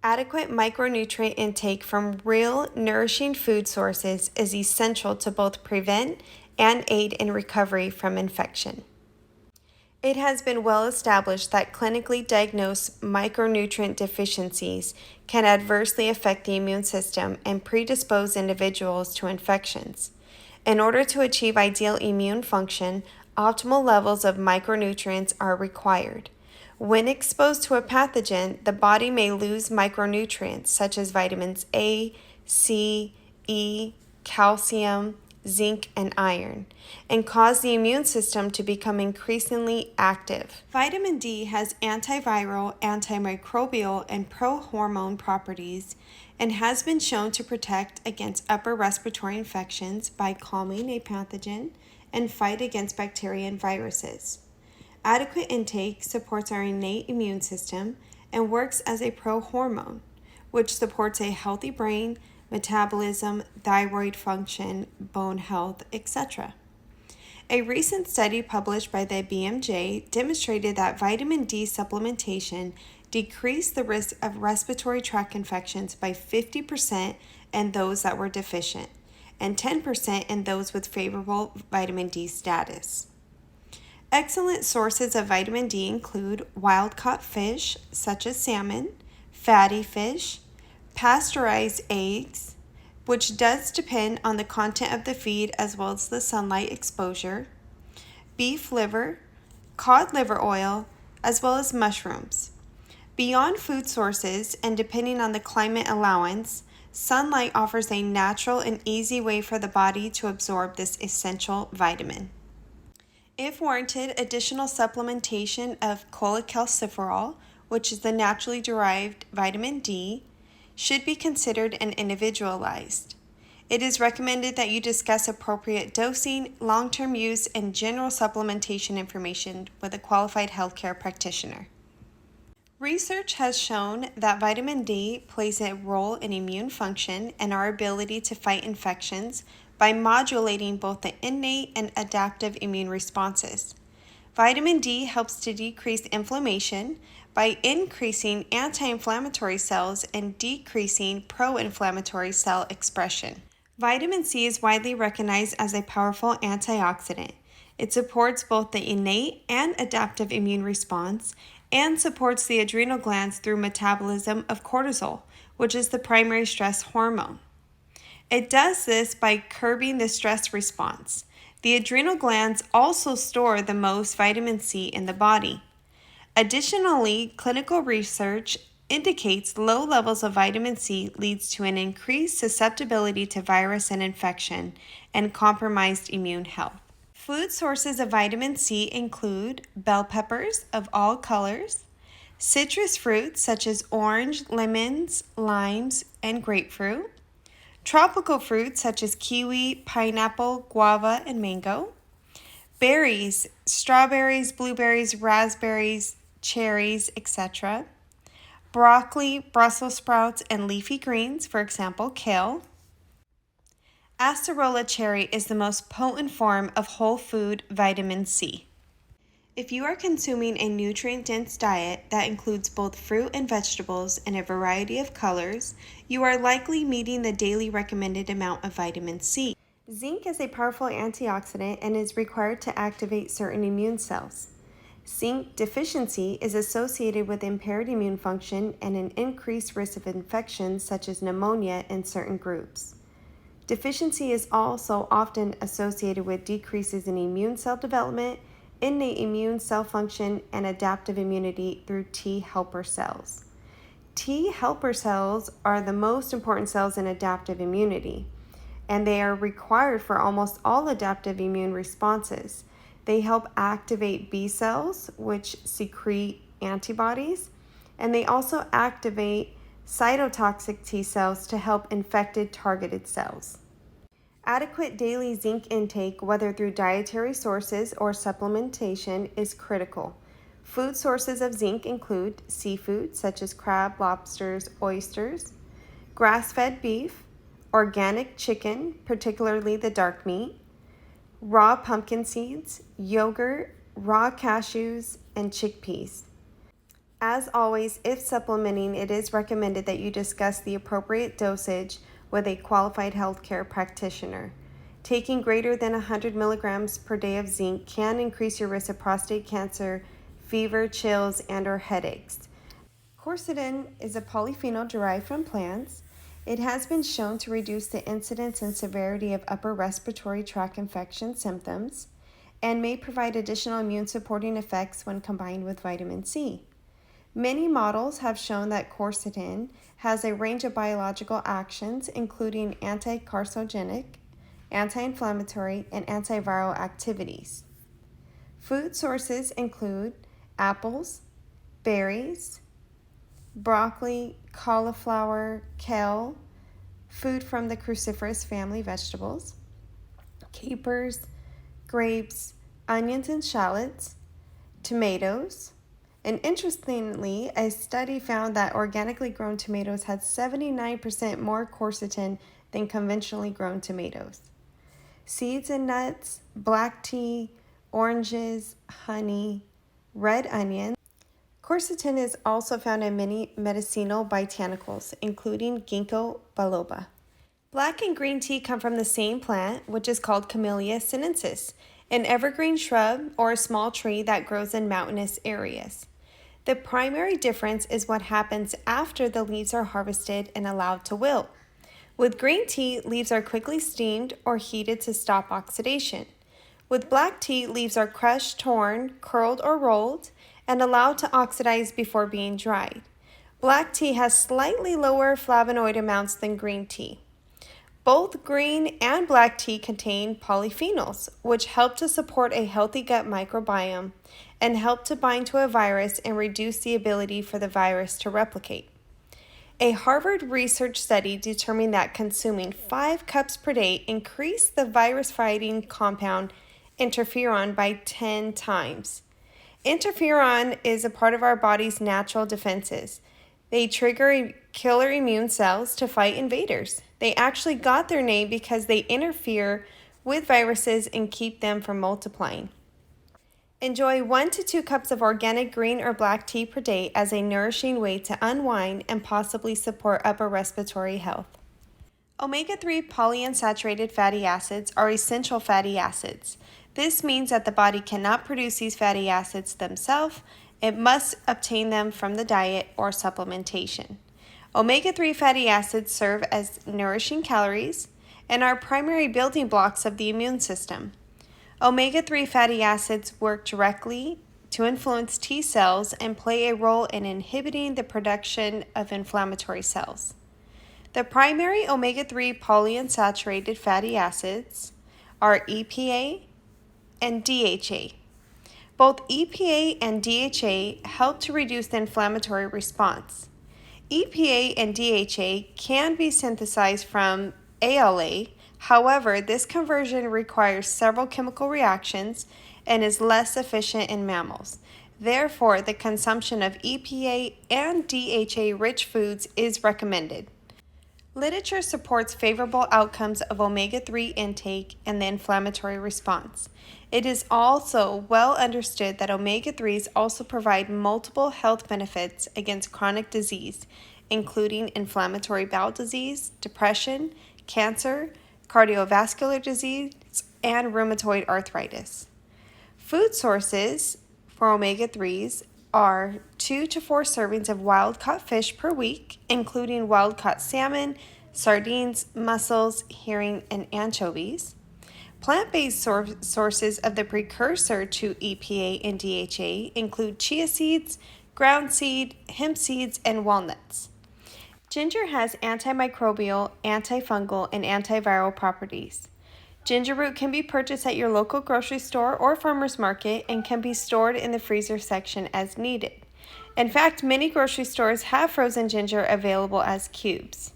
Adequate micronutrient intake from real, nourishing food sources is essential to both prevent and aid in recovery from infection. It has been well established that clinically diagnosed micronutrient deficiencies can adversely affect the immune system and predispose individuals to infections. In order to achieve ideal immune function, optimal levels of micronutrients are required. When exposed to a pathogen, the body may lose micronutrients such as vitamins A, C, E, calcium, zinc, and iron, and cause the immune system to become increasingly active. Vitamin D has antiviral, antimicrobial, and pro-hormone properties and has been shown to protect against upper respiratory infections by calming a pathogen and fight against bacteria and viruses. Adequate intake supports our innate immune system and works as a pro-hormone, which supports a healthy brain, metabolism, thyroid function, bone health, etc. A recent study published by the BMJ demonstrated that vitamin D supplementation decreased the risk of respiratory tract infections by 50% in those that were deficient and 10% in those with favorable vitamin D status. Excellent sources of vitamin D include wild-caught fish, such as salmon, fatty fish, pasteurized eggs, which does depend on the content of the feed as well as the sunlight exposure, beef liver, cod liver oil, as well as mushrooms. Beyond food sources and depending on the climate allowance, sunlight offers a natural and easy way for the body to absorb this essential vitamin. If warranted, additional supplementation of cholecalciferol, which is the naturally derived vitamin D, should be considered and individualized. It is recommended that you discuss appropriate dosing, long-term use, and general supplementation information with a qualified healthcare practitioner. Research has shown that vitamin D plays a role in immune function and our ability to fight infections by modulating both the innate and adaptive immune responses. Vitamin D helps to decrease inflammation by increasing anti-inflammatory cells and decreasing pro-inflammatory cell expression. Vitamin C is widely recognized as a powerful antioxidant. It supports both the innate and adaptive immune response and supports the adrenal glands through metabolism of cortisol, which is the primary stress hormone. It does this by curbing the stress response. The adrenal glands also store the most vitamin C in the body. Additionally, clinical research indicates low levels of vitamin C leads to an increased susceptibility to virus and infection and compromised immune health. Food sources of vitamin C include bell peppers of all colors, citrus fruits such as orange, lemons, limes, and grapefruit, tropical fruits such as kiwi, pineapple, guava, and mango, berries, strawberries, blueberries, raspberries, cherries, etc., broccoli, Brussels sprouts, and leafy greens, for example, kale. Acerola cherry is the most potent form of whole food vitamin C. If you are consuming a nutrient-dense diet that includes both fruit and vegetables in a variety of colors, you are likely meeting the daily recommended amount of vitamin C. Zinc is a powerful antioxidant and is required to activate certain immune cells. Zinc deficiency is associated with impaired immune function and an increased risk of infections such as pneumonia in certain groups. Deficiency is also often associated with decreases in immune cell development, innate immune cell function, and adaptive immunity through T helper cells. T helper cells are the most important cells in adaptive immunity, and they are required for almost all adaptive immune responses. They help activate B cells, which secrete antibodies, and they also activate cytotoxic T cells to help infected targeted cells. Adequate daily zinc intake, whether through dietary sources or supplementation, is critical. Food sources of zinc include seafood such as crab, lobsters, oysters, grass-fed beef, organic chicken, particularly the dark meat, raw pumpkin seeds, yogurt, raw cashews, and chickpeas. As always, if supplementing, it is recommended that you discuss the appropriate dosage with a qualified healthcare practitioner. Taking greater than 100 milligrams per day of zinc can increase your risk of prostate cancer, fever, chills, and/or headaches. Quercetin is a polyphenol derived from plants. It has been shown to reduce the incidence and severity of upper respiratory tract infection symptoms and may provide additional immune supporting effects when combined with vitamin C. Many models have shown that quercetin has a range of biological actions, including anti-carcinogenic, anti-inflammatory, and antiviral activities. Food sources include apples, berries, broccoli, cauliflower, kale, food from the cruciferous family vegetables, capers, grapes, onions and shallots, tomatoes. And interestingly, a study found that organically grown tomatoes had 79% more quercetin than conventionally grown tomatoes. Seeds and nuts, black tea, oranges, honey, red onions. Quercetin is also found in many medicinal botanicals, including ginkgo biloba. Black and green tea come from the same plant, which is called Camellia sinensis, an evergreen shrub or a small tree that grows in mountainous areas. The primary difference is what happens after the leaves are harvested and allowed to wilt. With green tea, leaves are quickly steamed or heated to stop oxidation. With black tea, leaves are crushed, torn, curled, or rolled, and allowed to oxidize before being dried. Black tea has slightly lower flavonoid amounts than green tea. Both green and black tea contain polyphenols, which help to support a healthy gut microbiome and help to bind to a virus and reduce the ability for the virus to replicate. A Harvard research study determined that consuming 5 cups per day increased the virus-fighting compound interferon by 10 times. Interferon is a part of our body's natural defenses. They trigger killer immune cells to fight invaders. They actually got their name because they interfere with viruses and keep them from multiplying. Enjoy 1 to 2 cups of organic green or black tea per day as a nourishing way to unwind and possibly support upper respiratory health. Omega-3 polyunsaturated fatty acids are essential fatty acids. This means that the body cannot produce these fatty acids themselves. It must obtain them from the diet or supplementation. Omega-3 fatty acids serve as nourishing calories and are primary building blocks of the immune system. Omega-3 fatty acids work directly to influence T cells and play a role in inhibiting the production of inflammatory cells. The primary omega-3 polyunsaturated fatty acids are EPA and DHA. Both EPA and DHA help to reduce the inflammatory response. EPA and DHA can be synthesized from ALA. However, this conversion requires several chemical reactions and is less efficient in mammals. Therefore, the consumption of EPA and DHA-rich foods is recommended. Literature supports favorable outcomes of omega-3 intake and the inflammatory response. It is also well understood that omega-3s also provide multiple health benefits against chronic disease, including inflammatory bowel disease, depression, cancer, cardiovascular disease, and rheumatoid arthritis. Food sources for omega-3s are 2 to 4 servings of wild-caught fish per week, including wild-caught salmon, sardines, mussels, herring, and anchovies. Plant-based sources of the precursor to EPA and DHA include chia seeds, ground seed, hemp seeds, and walnuts. Ginger has antimicrobial, antifungal, and antiviral properties. Ginger root can be purchased at your local grocery store or farmer's market and can be stored in the freezer section as needed. In fact, many grocery stores have frozen ginger available as cubes.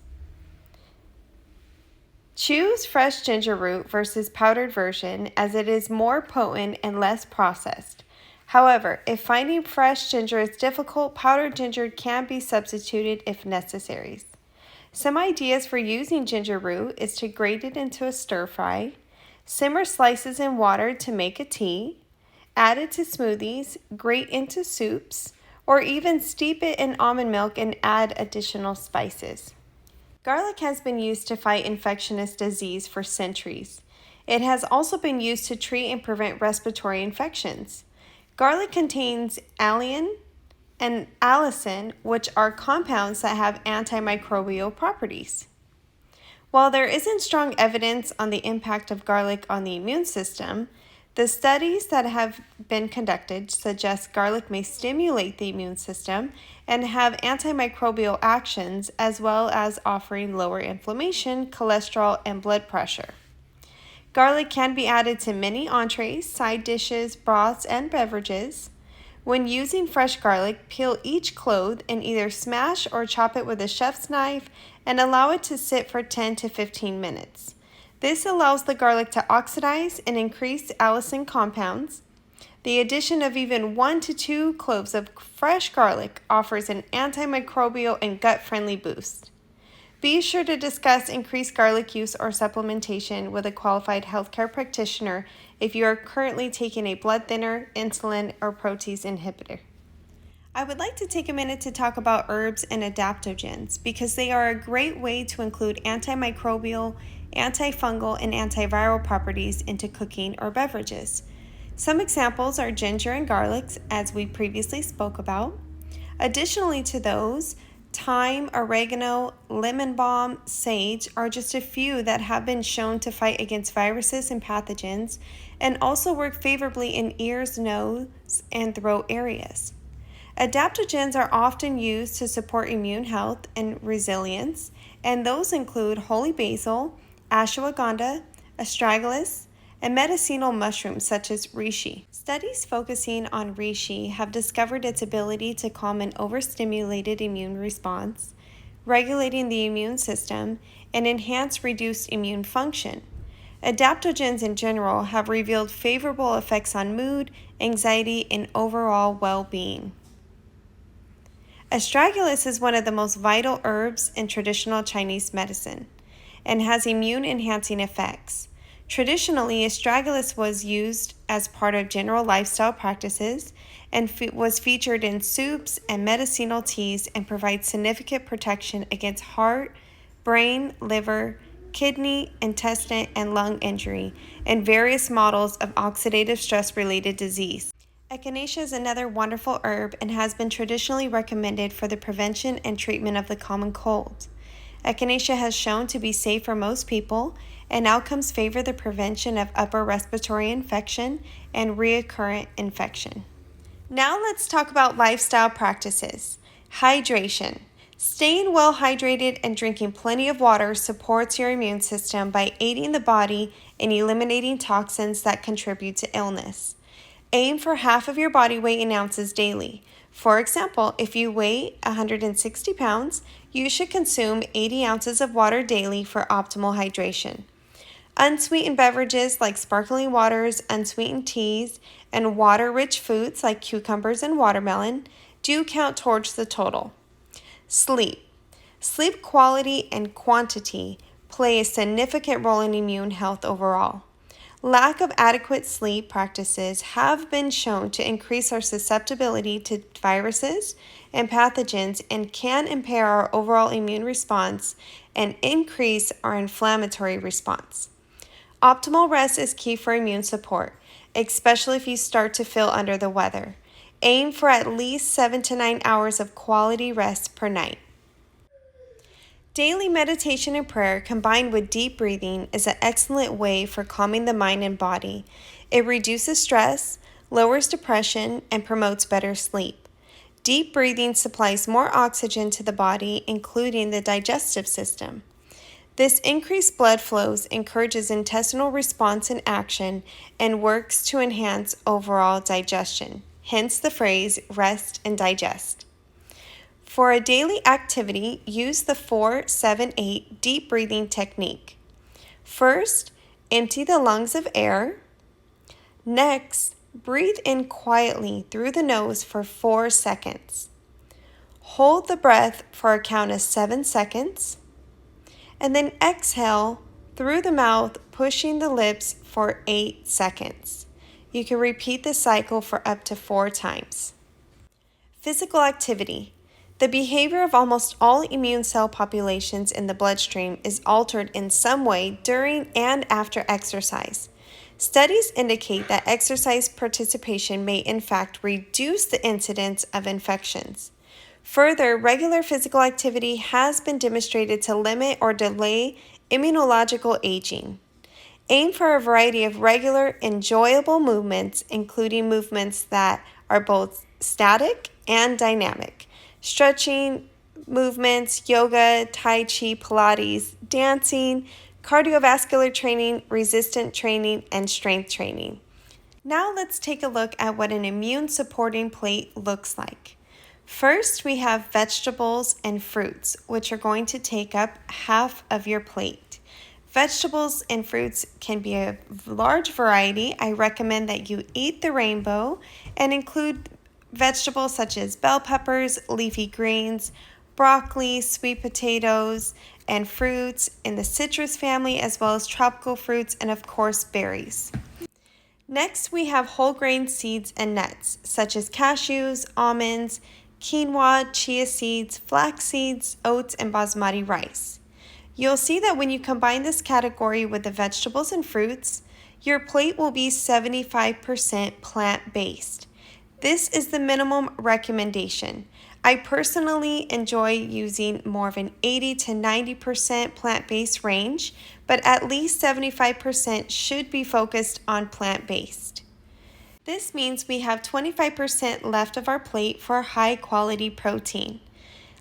Choose fresh ginger root versus powdered version as it is more potent and less processed. However, if finding fresh ginger is difficult, powdered ginger can be substituted if necessary. Some ideas for using ginger root is to grate it into a stir fry, simmer slices in water to make a tea, add it to smoothies, grate into soups, or even steep it in almond milk and add additional spices. Garlic has been used to fight infectious disease for centuries. It has also been used to treat and prevent respiratory infections. Garlic contains allicin and allicin, which are compounds that have antimicrobial properties. While there isn't strong evidence on the impact of garlic on the immune system, the studies that have been conducted suggest garlic may stimulate the immune system and have antimicrobial actions, as well as offering lower inflammation, cholesterol, and blood pressure. Garlic can be added to many entrees, side dishes, broths, and beverages. When using fresh garlic, peel each clove and either smash or chop it with a chef's knife and allow it to sit for 10 to 15 minutes. This allows the garlic to oxidize and increase allicin compounds. The addition of even 1 to 2 cloves of fresh garlic offers an antimicrobial and gut-friendly boost. Be sure to discuss increased garlic use or supplementation with a qualified healthcare practitioner if you are currently taking a blood thinner, insulin, or protease inhibitor. I would like to take a minute to talk about herbs and adaptogens because they are a great way to include antimicrobial, antifungal, and antiviral properties into cooking or beverages. Some examples are ginger and garlic, as we previously spoke about. Additionally to those, thyme, oregano, lemon balm, sage are just a few that have been shown to fight against viruses and pathogens and also work favorably in ears, nose, and throat areas. Adaptogens are often used to support immune health and resilience, and those include holy basil, ashwagandha, astragalus, and medicinal mushrooms such as reishi. Studies focusing on reishi have discovered its ability to calm an overstimulated immune response, regulating the immune system, and enhance reduced immune function. Adaptogens in general have revealed favorable effects on mood, anxiety, and overall well-being. Astragalus is one of the most vital herbs in traditional Chinese medicine and has immune-enhancing effects. Traditionally, astragalus was used as part of general lifestyle practices and was featured in soups and medicinal teas and provides significant protection against heart, brain, liver, kidney, intestine, and lung injury and various models of oxidative stress-related disease. Echinacea is another wonderful herb and has been traditionally recommended for the prevention and treatment of the common cold. Echinacea has shown to be safe for most people, and outcomes favor the prevention of upper respiratory infection and recurrent infection. Now let's talk about lifestyle practices. Hydration. Staying well hydrated and drinking plenty of water supports your immune system by aiding the body in eliminating toxins that contribute to illness. Aim for half of your body weight in ounces daily. For example, if you weigh 160 pounds, you should consume 80 ounces of water daily for optimal hydration. Unsweetened beverages like sparkling waters, unsweetened teas, and water-rich foods like cucumbers and watermelon do count towards the total. Sleep. Sleep quality and quantity play a significant role in immune health overall. Lack of adequate sleep practices have been shown to increase our susceptibility to viruses and pathogens and can impair our overall immune response and increase our inflammatory response. Optimal rest is key for immune support, especially if you start to feel under the weather. Aim for at least 7 to 9 hours of quality rest per night. Daily meditation and prayer combined with deep breathing is an excellent way for calming the mind and body. It reduces stress, lowers depression, and promotes better sleep. Deep breathing supplies more oxygen to the body, including the digestive system. This increased blood flows encourages intestinal response and action and works to enhance overall digestion, hence the phrase rest and digest. For a daily activity, use the 4-7-8 deep breathing technique. First, empty the lungs of air. Next, breathe in quietly through the nose for 4 seconds. Hold the breath for a count of 7 seconds. And then exhale through the mouth, pushing the lips for 8 seconds. You can repeat the cycle for up to 4 times. Physical activity. The behavior of almost all immune cell populations in the bloodstream is altered in some way during and after exercise. Studies indicate that exercise participation may in fact reduce the incidence of infections. Further, regular physical activity has been demonstrated to limit or delay immunological aging. Aim for a variety of regular, enjoyable movements, including movements that are both static and dynamic. Stretching movements, yoga, tai chi, Pilates, dancing, cardiovascular training, resistant training, and strength training. Now let's take a look at what an immune supporting plate looks like. First, we have vegetables and fruits, which are going to take up half of your plate. Vegetables and fruits can be a large variety. I recommend that you eat the rainbow and include vegetables such as bell peppers, leafy greens, broccoli, sweet potatoes, and fruits in the citrus family, as well as tropical fruits and, of course, berries. Next, we have whole grain seeds and nuts, such as cashews, almonds, quinoa, chia seeds, flax seeds, oats, and basmati rice. You'll see that when you combine this category with the vegetables and fruits, your plate will be 75% plant-based. This is the minimum recommendation. I personally enjoy using more of an 80 to 90% plant-based range, but at least 75% should be focused on plant-based. This means we have 25% left of our plate for high-quality protein.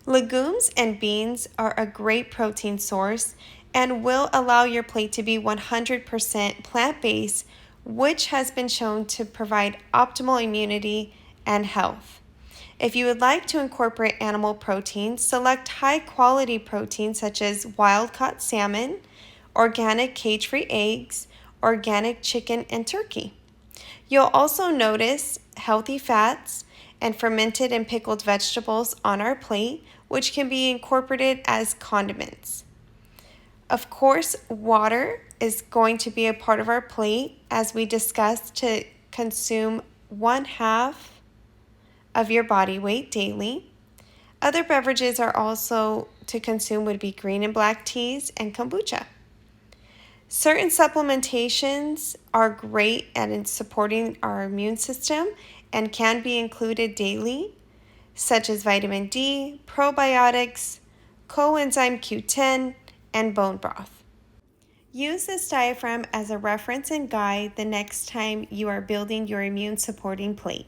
Legumes and beans are a great protein source and will allow your plate to be 100% plant-based, which has been shown to provide optimal immunity and health. If you would like to incorporate animal protein, select high-quality protein such as wild-caught salmon, organic cage-free eggs, organic chicken, and turkey. You'll also notice healthy fats and fermented and pickled vegetables on our plate, which can be incorporated as condiments. Of course, water is going to be a part of our plate, as we discussed, to consume 1/2 of your body weight daily. Other beverages are also to consume would be green and black teas and kombucha. Certain supplementations are great at supporting our immune system and can be included daily, such as vitamin D, probiotics, coenzyme Q10, and bone broth. Use this diagram as a reference and guide the next time you are building your immune supporting plate.